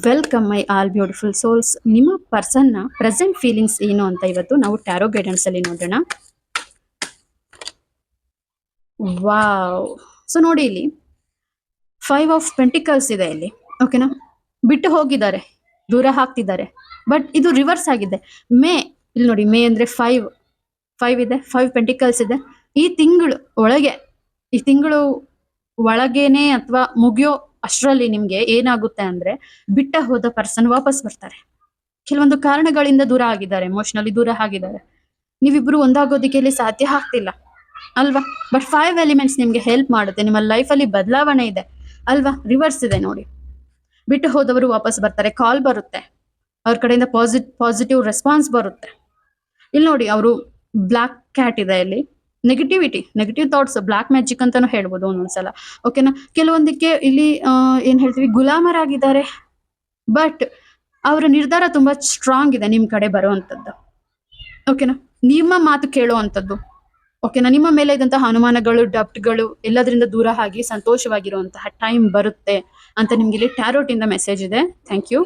Welcome my all beautiful souls. ನಿಮ್ಮ ಪರ್ಸನ್ನ present feelings ಏನು ಅಂತ ಇವತ್ತು ನಾವು ಟ್ಯಾರೋ ಗೈಡೆನ್ಸ್ ಅಲ್ಲಿ ನೋಡೋಣ. ವಾವ್. ಸೊ ನೋಡಿ, ಇಲ್ಲಿ 5 ಆಫ್ ಪೆಂಟಿಕಲ್ಸ್ ಇದೆ ಇಲ್ಲಿ. ಓಕೆನಾ, ಬಿಟ್ಟು ಹೋಗಿದ್ದಾರೆ, ದೂರ ಹಾಕ್ತಿದ್ದಾರೆ. ಬಟ್ ಇದು ರಿವರ್ಸ್ ಆಗಿದೆ. ಮೇ, ಇಲ್ಲಿ ನೋಡಿ, ಮೇ ಅಂದ್ರೆ 5 ಇದೆ, 5 ಪೆಂಟಿಕಲ್ಸ್ ಇದೆ. ಈ ತಿಂಗಳು ಒಳಗೆ, ಈ ತಿಂಗಳು ಒಳಗೇನೆ ಅಥವಾ ಮುಗಿಯೋ ಅಷ್ಟರಲ್ಲಿ ನಿಮ್ಗೆ ಏನಾಗುತ್ತೆ ಅಂದ್ರೆ, ಬಿಟ್ಟ ಹೋದ ಪರ್ಸನ್ ವಾಪಸ್ ಬರ್ತಾರೆ. ಕೆಲವೊಂದು ಕಾರಣಗಳಿಂದ ದೂರ ಆಗಿದ್ದಾರೆ, ಎಮೋಷನಲಿ ದೂರ ಆಗಿದ್ದಾರೆ. ನೀವಿಬ್ರು ಒಂದಾಗೋದಿಕ್ಕೆ ಇಲ್ಲಿ ಸಾಧ್ಯ ಆಗ್ತಿಲ್ಲ ಅಲ್ವಾ. ಬಟ್ 5 ಎಲಿಮೆಂಟ್ಸ್ ನಿಮ್ಗೆ ಹೆಲ್ಪ್ ಮಾಡುತ್ತೆ. ನಿಮ್ಮ ಲೈಫಲ್ಲಿ ಬದಲಾವಣೆ ಇದೆ ಅಲ್ವಾ. ರಿವರ್ಸ್ ಇದೆ ನೋಡಿ, ಬಿಟ್ಟು ಹೋದವರು ವಾಪಸ್ ಬರ್ತಾರೆ, ಕಾಲ್ ಬರುತ್ತೆ ಅವ್ರ ಕಡೆಯಿಂದ, ಪಾಸಿಟಿವ್ ರೆಸ್ಪಾನ್ಸ್ ಬರುತ್ತೆ. ಇಲ್ಲಿ ನೋಡಿ, ಅವರು ಬ್ಲಾಕ್ ಕ್ಯಾಟ್ ಇದೆ ಇಲ್ಲಿ. ನೆಗೆಟಿವ್ ಥಾಟ್ಸ್, ಬ್ಲಾಕ್ ಮ್ಯಾಜಿಕ್ ಅಂತಾನು ಹೇಳ್ಬೋದು ಒಂದೊಂದ್ಸಲ. ಓಕೆನಾ, ಕೆಲವೊಂದಕ್ಕೆ ಇಲ್ಲಿ ಏನ್ ಹೇಳ್ತೀವಿ, ಗುಲಾಮರಾಗಿದ್ದಾರೆ. ಬಟ್ ಅವರ ನಿರ್ಧಾರ ತುಂಬಾ ಸ್ಟ್ರಾಂಗ್ ಇದೆ ನಿಮ್ ಕಡೆ ಬರುವಂತದ್ದು. ಓಕೆನಾ, ನಿಮ್ಮ ಮಾತು ಕೇಳುವಂಥದ್ದು. ಓಕೆನಾ, ನಿಮ್ಮ ಮೇಲೆ ಇದ್ದಂತಹ ಅನುಮಾನಗಳು, ಡಬ್ಟ್ಗಳು ಎಲ್ಲದರಿಂದ ದೂರ ಆಗಿ ಸಂತೋಷವಾಗಿರುವಂತಹ ಟೈಮ್ ಬರುತ್ತೆ ಅಂತ ನಿಮ್ಗೆ ಇಲ್ಲಿ ಟ್ಯಾರೋಟ್ ಇಂದ ಮೆಸೇಜ್ ಇದೆ. Thank you.